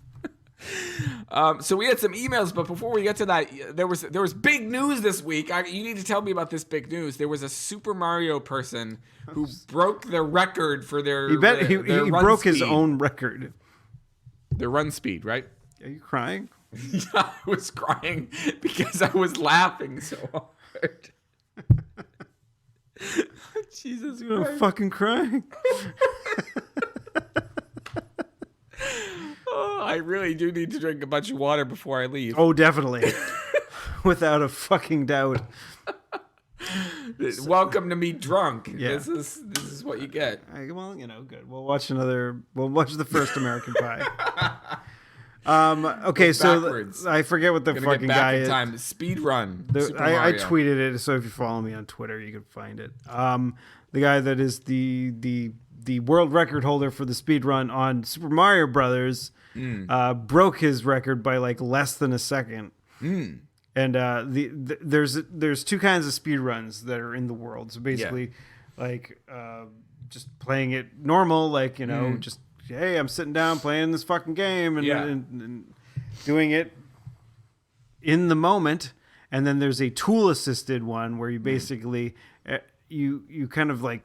So we had some emails, but before we get to that, there was big news this week. You need to tell me about this big news. There was a Super Mario person who broke their record for their. He broke his speed. own record. Their run speed, right? Are you crying? Yeah, I was crying because I was laughing so hard. Jesus Christ. I'm fucking crying. Oh, I really do need to drink a bunch of water before I leave. Oh, definitely. Without a fucking doubt. Welcome to me drunk. Yeah. This is what you get. Well, good. We'll watch the first American Pie. Okay, so backwards. I forget what the fucking guy is. Time. Speed run. I tweeted it, so if you follow me on Twitter, you can find it. The guy that is the world record holder for the speed run on Super Mario Brothers broke his record by like less than a second. And there's two kinds of speed runs that are in the world. So basically, like just playing it normal, like just. Hey, I'm sitting down playing this fucking game and doing it in the moment. And then there's a tool assisted one where you basically you kind of like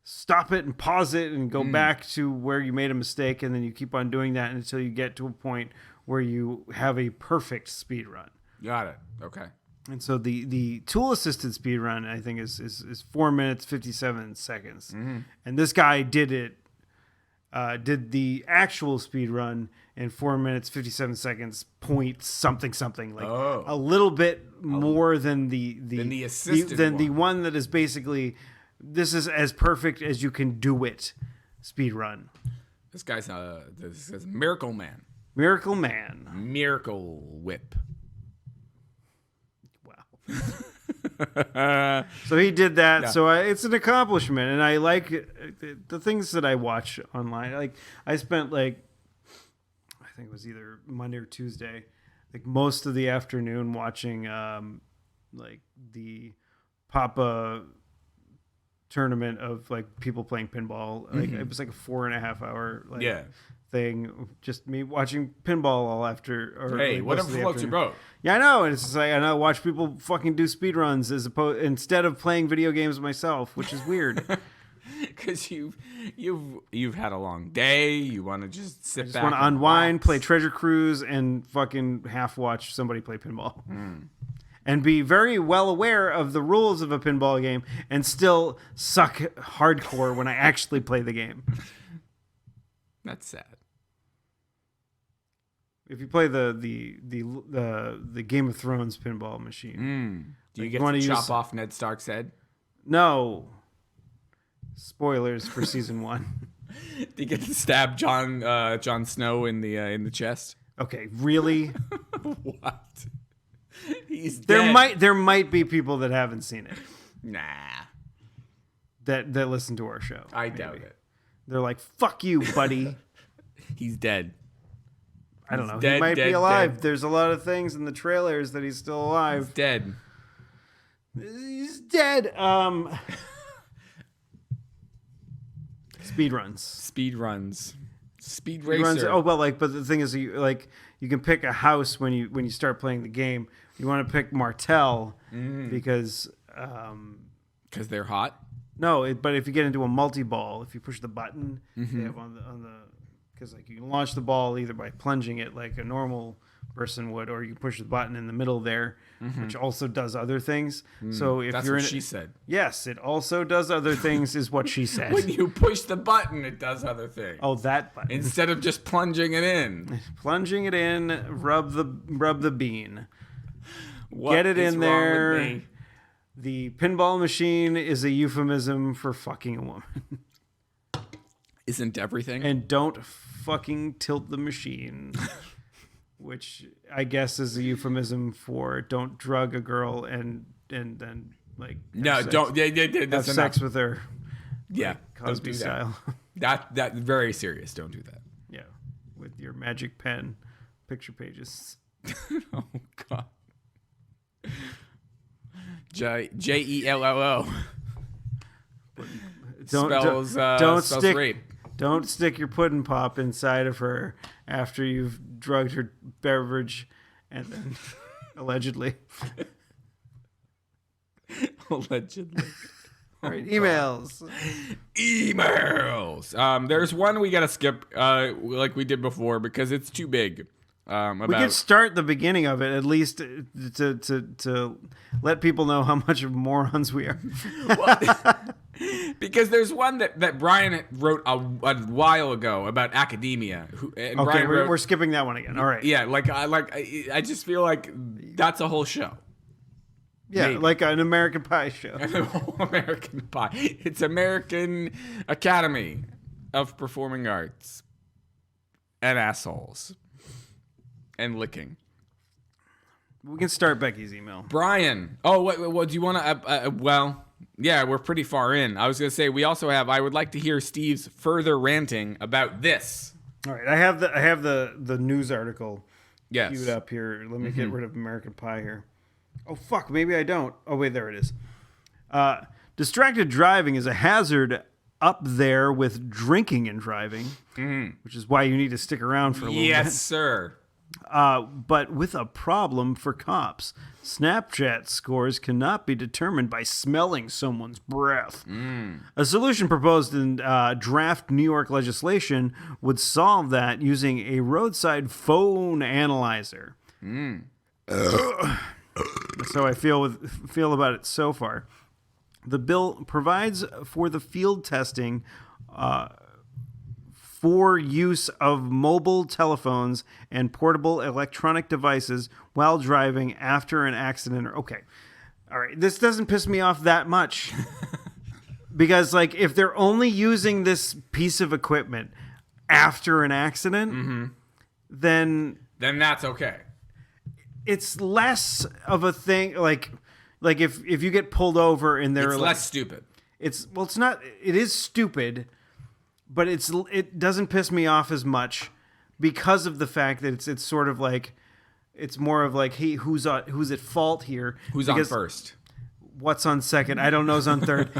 stop it and pause it and go back to where you made a mistake, and then you keep on doing that until you get to a point where you have a perfect speed run. Got it. Okay. And so the tool assisted speed run, I think, is 4 minutes 57 seconds. And this guy did did the actual speed run in 4 minutes 57 seconds point something like a little bit more than the assisted the one that is basically this is as perfect as you can do it speed run. This guy's Miracle Man. Miracle Man. Miracle Whip. Wow. So he did that. Yeah. So it's an accomplishment, and I like the things that I watch online. Like I spent I think it was either Monday or Tuesday, like most of the afternoon watching like the Papa tournament of like people playing pinball. Like it was like a 4.5 hour thing, just me watching pinball all after. Hey, whatever floats your boat. Yeah, I know, and it's just like I watch people fucking do speed runs instead of playing video games myself, which is weird. Because you've had a long day, you want to just sit back, want to unwind, play Treasure Cruise, and fucking half watch somebody play pinball, and be very well aware of the rules of a pinball game, and still suck hardcore when I actually play the game. That's sad. If you play the Game of Thrones pinball machine, do you get to chop off Ned Stark's head? No. Spoilers for season 1. Do you get to stab Jon Snow in the chest? Okay, really? What? He's dead. There might be people that haven't seen it. Nah. That listen to our show. I doubt it. They're like, "Fuck you, buddy." He's dead. I don't know. He might be alive. Dead. There's a lot of things in the trailers that he's still alive. He's dead. He's dead. Speed runs. Speed racer. Oh well, but the thing is, you can pick a house when you start playing the game. You want to pick Martel because they're hot. No, but if you get into a multi-ball, if you push the button, they have on the because like you can launch the ball either by plunging it like a normal person would, or you can push the button in the middle there, which also does other things. So if that's what she said. Yes, it also does other things, is what she said. When you push the button, it does other things. Oh, that button. Instead of just plunging it in. Plunging it in, rub the bean. What Get it is in wrong there. with me? The pinball machine is a euphemism for fucking a woman. Isn't everything? And don't fucking tilt the machine. Which I guess is a euphemism for don't drug a girl and then Like No, don't. Yeah, have that's sex enough. with her. Yeah, don't Cosby do that. style. That very serious. Don't do that. Yeah, with your magic pen, picture pages. Oh God. Jello. Spells rape. Don't stick your pudding pop inside of her after you've drugged her beverage, and then allegedly. Allegedly. All right, emails. There's one we gotta skip, like we did before, because it's too big. We could start the beginning of it at least to let people know how much of morons we are. Because there's one that Brian wrote a while ago about academia. Okay, we're skipping that one again. All right. Yeah, I just feel like that's a whole show. Yeah, Maybe. like an American Pie show. American Pie. It's American Academy of Performing Arts and assholes and licking. We can start Becky's email. Brian. Oh, what do you want to? Well, yeah, we're pretty far in. I was gonna say we also have. I would like to hear Steve's further ranting about this. All right, I have the news article queued Yes. up here. Let me get rid of American Pie here. Oh fuck, maybe I don't. Oh wait, there it is. Distracted driving is a hazard up there with drinking and driving, which is why you need to stick around for a little bit. Yes, sir. But with a problem for cops. Snapchat scores cannot be determined by smelling someone's breath. A solution proposed in draft New York legislation would solve that using a roadside phone analyzer. So I feel about it so far. The bill provides for the field testing for use of mobile telephones and portable electronic devices while driving after an accident. Okay. All right. This doesn't piss me off that much. Because, like, if they're only using this piece of equipment after an accident, then that's okay. it's less of a thing. Like if you get pulled over and they're It's like, less stupid. it's not. It is stupid, but it doesn't piss me off as much because of the fact that it's sort of like it's more of like, hey, who's at fault here? Who's on first? What's on second? I don't know. Who's on third?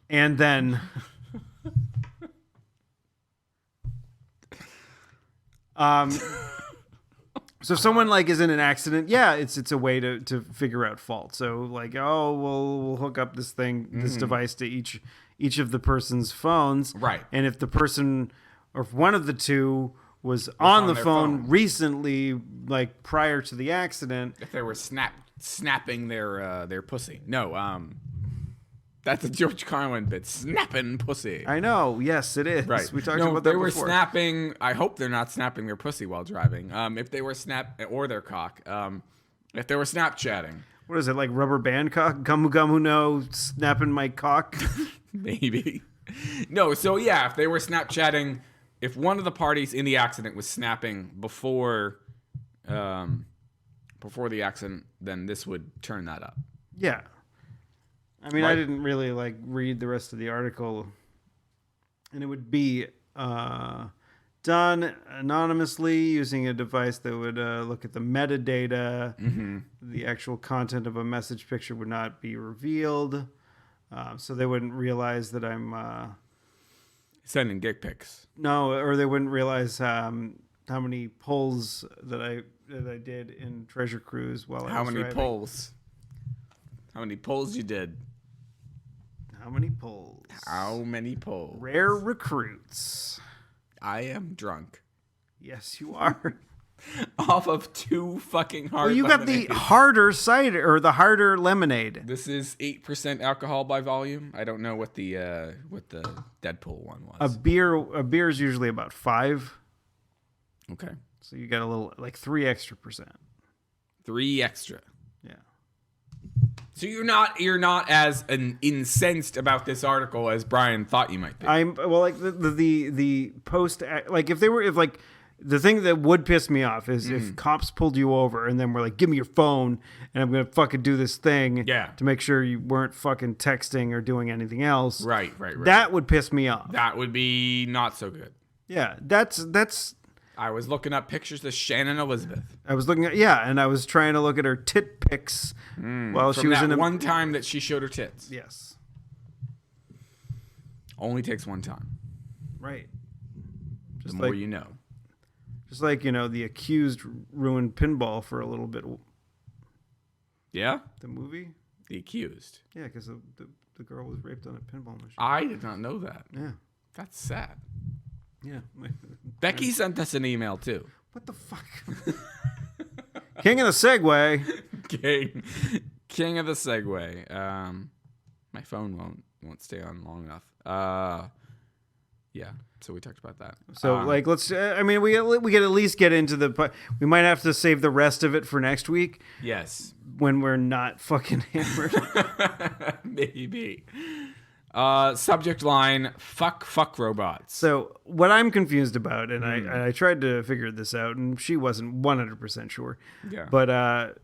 And then, so if someone like is in an accident, yeah, it's a way to figure out fault. So like, oh, we'll hook up this device to each of the person's phones, right? And if the person or if one of the two was on the phone recently, like prior to the accident, if they were snapping their pussy. No, that's a George Carlin bit. Snapping pussy. I know. Yes, it is. Right. We talked about that they before. were snapping. I hope they're not snapping their pussy while driving. If they were or their cock. If they were Snapchatting. What is it, like rubber band cock? Gumu gumu no, snapping my cock? Maybe. No, so yeah, if they were Snapchatting, if one of the parties in the accident was snapping before the accident, then this would turn that up. Yeah. I mean, I didn't really like read the rest of the article, and it would be done anonymously using a device that would look at the metadata. The actual content of a message picture would not be revealed, so they wouldn't realize that I'm sending dick pics. No, or they wouldn't realize how many pulls that I did in Treasure Cruise while I was driving. How many pulls you did? How many pulls? How many pulls? Rare recruits. I am drunk. Yes, you are. Off of 2 fucking hard. Well, you got the harder cider or the harder lemonade. This is 8% alcohol by volume. I don't know what the Deadpool one was. A beer is usually about 5. Okay. So you got a little like 3 extra %. 3 extra. Yeah. So you're not as incensed about this article as Brian thought you might be. I'm well, like the post, like if The thing that would piss me off is if cops pulled you over and then were like, give me your phone and I'm going to fucking do this thing to make sure you weren't fucking texting or doing anything else. Right. That would piss me off. That would be not so good. Yeah, that's... I was looking up pictures of Seann and Elizabeth. I was looking at, and I was trying to look at her tit pics while she was in a... one time that she showed her tits. Yes. Only takes one time. Right. The more you know. Just like, the accused ruined pinball for a little bit. Yeah? The movie? The accused. Yeah, because the girl was raped on a pinball machine. I did not know that. Yeah. That's sad. Yeah. Becky sent us an email, too. What the fuck? King of the Segway. King of the Segway. My phone won't stay on long enough. Yeah, so we talked about that. So, let's... we could at least get into the... We might have to save the rest of it for next week. Yes. When we're not fucking hammered. Maybe. Subject line, fuck robots. So, what I'm confused about, and I tried to figure this out, and she wasn't 100% sure. Yeah. But,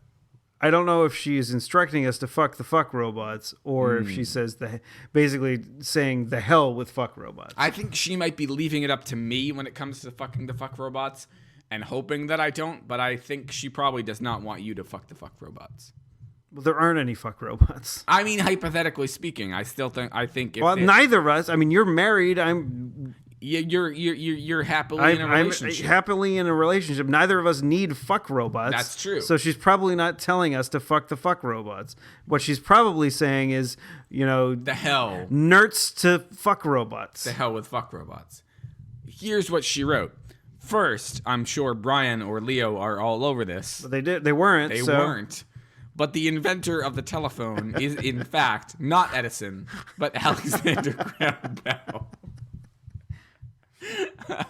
I don't know if she's instructing us to fuck the fuck robots or if she says basically saying the hell with fuck robots. I think she might be leaving it up to me when it comes to fucking the fuck robots and hoping that I don't, but I think she probably does not want you to fuck the fuck robots. Well, there aren't any fuck robots. I mean, hypothetically speaking, I think if neither of us. I mean, you're married. You're happily in a relationship. I'm happily in a relationship. Neither of us need fuck robots. That's true. So she's probably not telling us to fuck the fuck robots. What she's probably saying is, the hell. Nerds to fuck robots. The hell with fuck robots. Here's what she wrote. First, I'm sure Brian or Leo are all over this. But they weren't. They weren't. But the inventor of the telephone is, in fact, not Edison, but Alexander Graham Bell.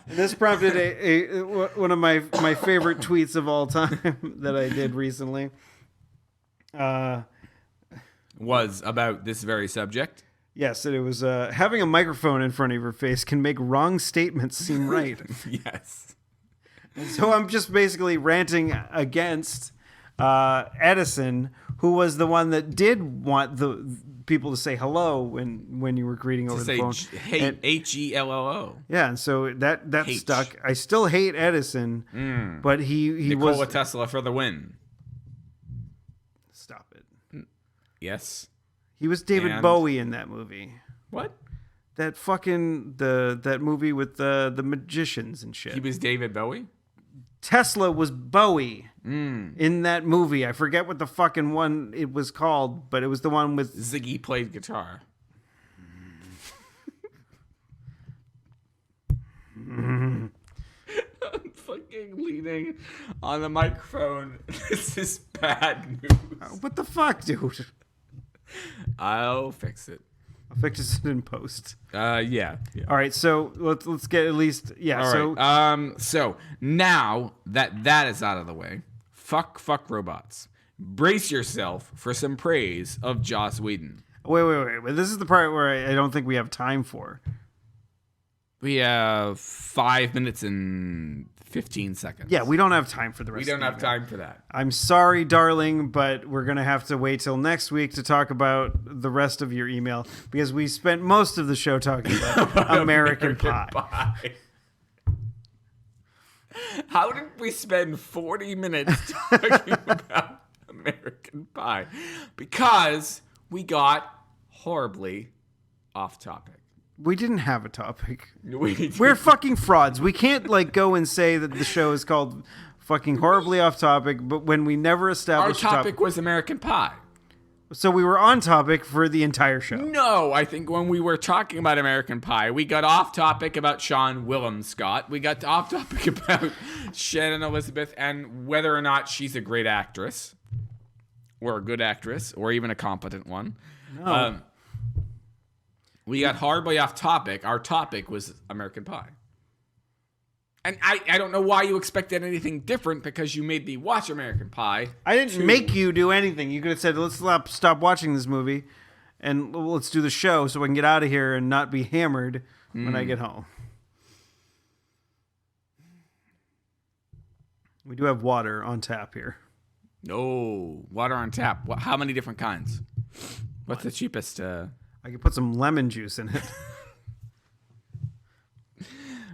This prompted one of my favorite tweets of all time that I did recently. Was about this very subject. Yes, and it was having a microphone in front of your face can make wrong statements seem right. Yes. So I'm just basically ranting against Edison, who was the one that did want the people to say hello when you were greeting over the phone. H-E-L-L-O. Yeah, and so that stuck. I still hate Edison, but he Nikola Tesla for the win. Stop it. Yes. He was David Bowie in that movie. What? That fucking that movie with the magicians and shit. He was David Bowie? Tesla was Bowie in that movie. I forget what the fucking one it was called, but it was the one with... Ziggy played guitar. I'm fucking leaning on the microphone. This is bad news. What the fuck, dude? I'll fix it. I'll fix it in post. Yeah. All right, so let's get at least All right. So now that is out of the way, fuck robots. Brace yourself for some praise of Joss Whedon. Wait. This is the part where I don't think we have time for. We have 5 minutes and 15 seconds. Yeah, we don't have time for the rest. We don't have time for that. I'm sorry, darling, but we're going to have to wait till next week to talk about the rest of your email because we spent most of the show talking about American Pie. How did we spend 40 minutes talking about American Pie? Because we got horribly off topic. We didn't have a topic. We're fucking frauds. We can't go and say that the show is called fucking horribly off topic, but when we never established our topic was American Pie. So we were on topic for the entire show. No, I think when we were talking about American Pie, we got off topic about Seann Willem Scott. We got off topic about Shannon Elizabeth and whether or not she's a great actress or a good actress or even a competent one. No. We got horribly off topic. Our topic was American Pie. And I don't know why you expected anything different because you made me watch American Pie. I didn't make you do anything. You could have said, let's stop watching this movie and let's do the show so I can get out of here and not be hammered when I get home. We do have water on tap here. No, water on tap. How many different kinds? What's the cheapest? I can put some lemon juice in it.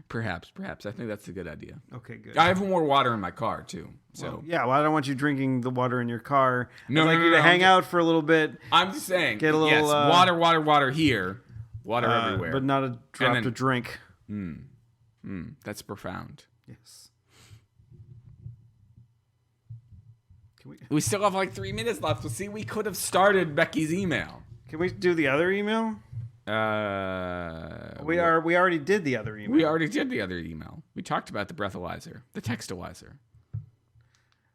Perhaps. I think that's a good idea. Okay, good. I have more water in my car too. So well, yeah, well, I don't want you drinking the water in your car. No, I'd like you to hang out for a little bit. I'm just saying. Get a little yes, water here, water everywhere, but not a drop to drink. That's profound. Yes. We still have like 3 minutes left. So see, we could have started Becky's email. Can we do the other email? We already did the other email. We already did the other email. We talked about the breathalyzer, the textalyzer.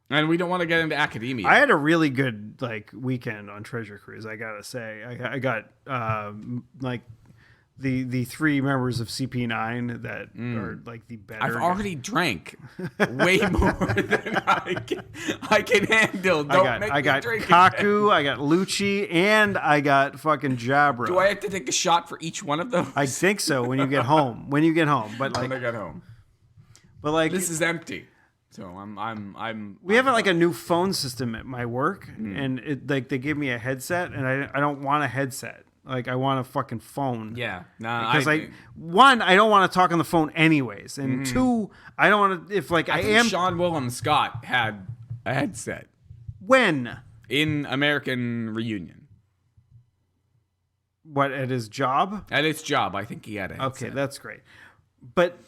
And we don't want to get into academia. I had a really good weekend on Treasure Cruise, I gotta say. I got the three members of CP9 that are the better. I've already drank way more than I can handle. I got Kaku, I got Lucci, and I got fucking Jabra. Do I have to take a shot for each one of those? I think so when you get home. But when I get home. But this is empty. So I'm we have a new phone system at my work, and it they gave me a headset, and I don't want a headset. I want a fucking phone. Yeah. Because one, I don't want to talk on the phone anyways. And two, I don't want to, if I am. Seann Willem Scott had a headset. When? In American Reunion. What, at his job? At his job, I think he had a headset. Okay, that's great. But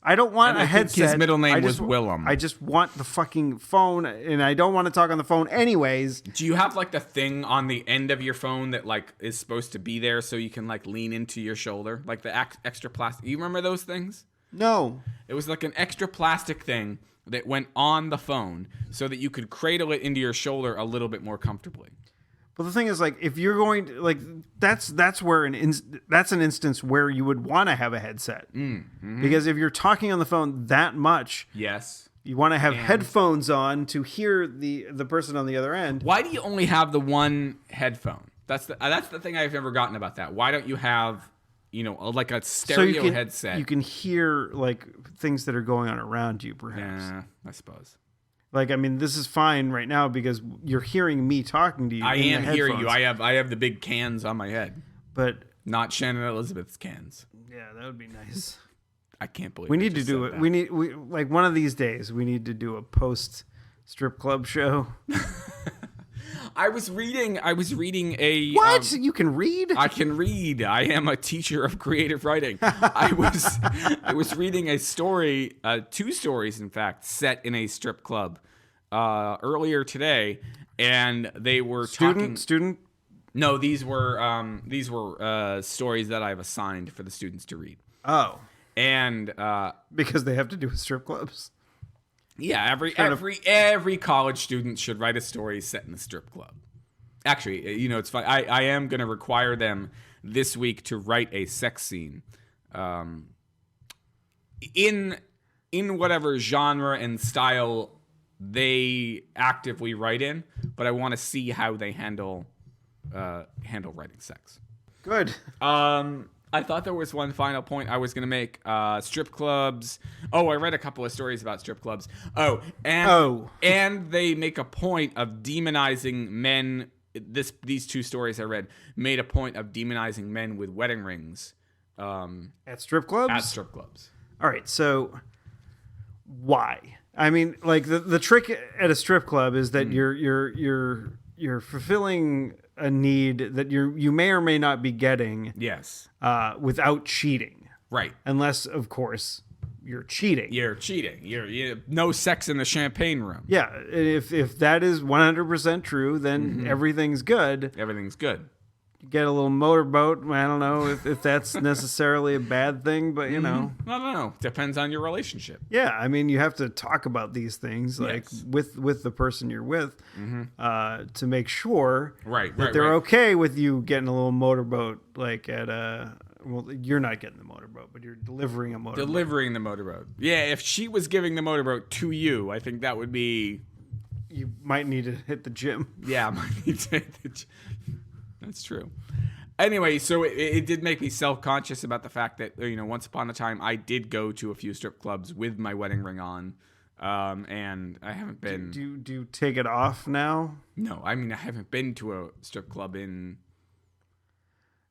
I don't want a headset. His middle name was Willem. I just want the fucking phone, and I don't want to talk on the phone anyways. Do you have the thing on the end of your phone that is supposed to be there so you can lean into your shoulder, the extra plastic? You remember those things? No. It was an extra plastic thing that went on the phone so that you could cradle it into your shoulder a little bit more comfortably. But the thing is, if you're going to, that's where that's an instance where you would want to have a headset. Because if you're talking on the phone that much, yes, you want to have headphones on to hear the person on the other end. Why do you only have the one headphone? That's the thing I've never gotten about that. Why don't you have, a stereo headset? You can hear things that are going on around you, perhaps. Yeah, I suppose. This is fine right now because you're hearing me talking to you. I am hearing you. I have the big cans on my head, but not Shannon Elizabeth's cans. Yeah, that would be nice. I can't believe we need to do it. We one of these days we need to do a post strip club show. I was reading a what? You can read? I can read. I am a teacher of creative writing. I was reading a story, 2 stories in fact, set in a strip club earlier today, and they were student. No, these were stories that I've assigned for the students to read. Oh, and because they have to do with strip clubs. Yeah, every college student should write a story set in a strip club. Actually, it's fun. I am going to require them this week to write a sex scene, in whatever genre and style they actively write in. But I want to see how they handle writing sex. Good. I thought there was one final point I was going to make. Strip clubs. Oh, I read a couple of stories about strip clubs. And they make a point of demonizing men. These 2 stories I read made a point of demonizing men with wedding rings. At strip clubs? At strip clubs. All right, so why? The trick at a strip club is that you're fulfilling a need that you may or may not be getting. Yes. Without cheating. Right. Unless, of course, you're cheating. You're cheating. You're no sex in the champagne room. Yeah. If that is 100% true, then everything's good. Everything's good. You get a little motorboat. I don't know if that's necessarily a bad thing, but No. Depends on your relationship. Yeah, you have to talk about these things with the person you're with to make sure that they're okay with you getting a little motorboat at a. Well, you're not getting the motorboat, but you're delivering a motorboat. Delivering the motorboat. Yeah, if she was giving the motorboat to you, I think that would be. You might need to hit the gym. Yeah, I might need to hit the gym. That's true. Anyway, so it did make me self-conscious about the fact that, once upon a time I did go to a few strip clubs with my wedding ring on. And I haven't been. Do you take it off now? No, I mean I haven't been to a strip club in.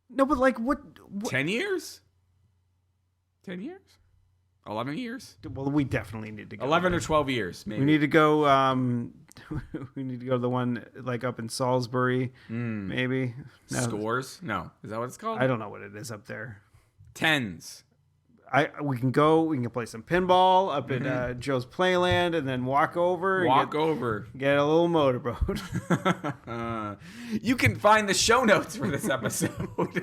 No, but like what 10 years? 10 years? 11 years? Well, we definitely need to go. 11 or 12 years, maybe. We need to go. We need to go to the one like up in Salisbury, maybe. No, Scores? No, is that what it's called? I don't know what it is up there. Tens. We can go. We can play some pinball up at Joe's Playland, and then walk over. Get a little motorboat. You can find the show notes for this episode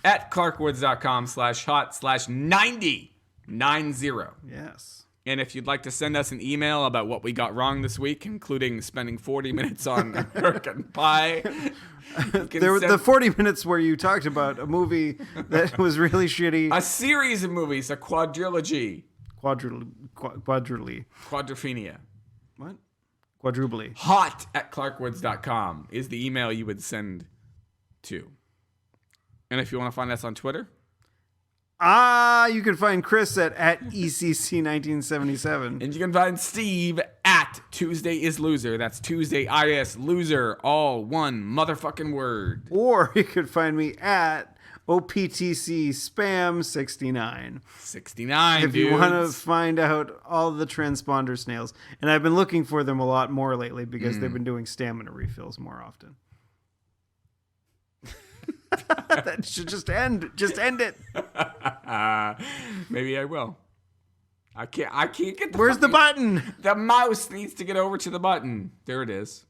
at clarkwoods.com/hot/90. Yes. And if you'd like to send us an email about what we got wrong this week, including spending 40 minutes on American Pie, there were the 40 minutes where you talked about a movie that was really shitty. A series of movies, a quadrilogy. Quadrophenia. What? Quadruply. Hot at clarkwoods.com is the email you would send to. And if you want to find us on Twitter, you can find Chris at ECC1977. and you can find Steve at Tuesday is Loser. That's Tuesday IS Loser, all one motherfucking word. Or you could find me at OPTC Spam 69. 69, if you want to find out all the transponder snails. And I've been looking for them a lot more lately because they've been doing stamina refills more often. That should just end. Just end it. Maybe I will. I can't get the Where's the button? The mouse needs to get over to the button. There it is.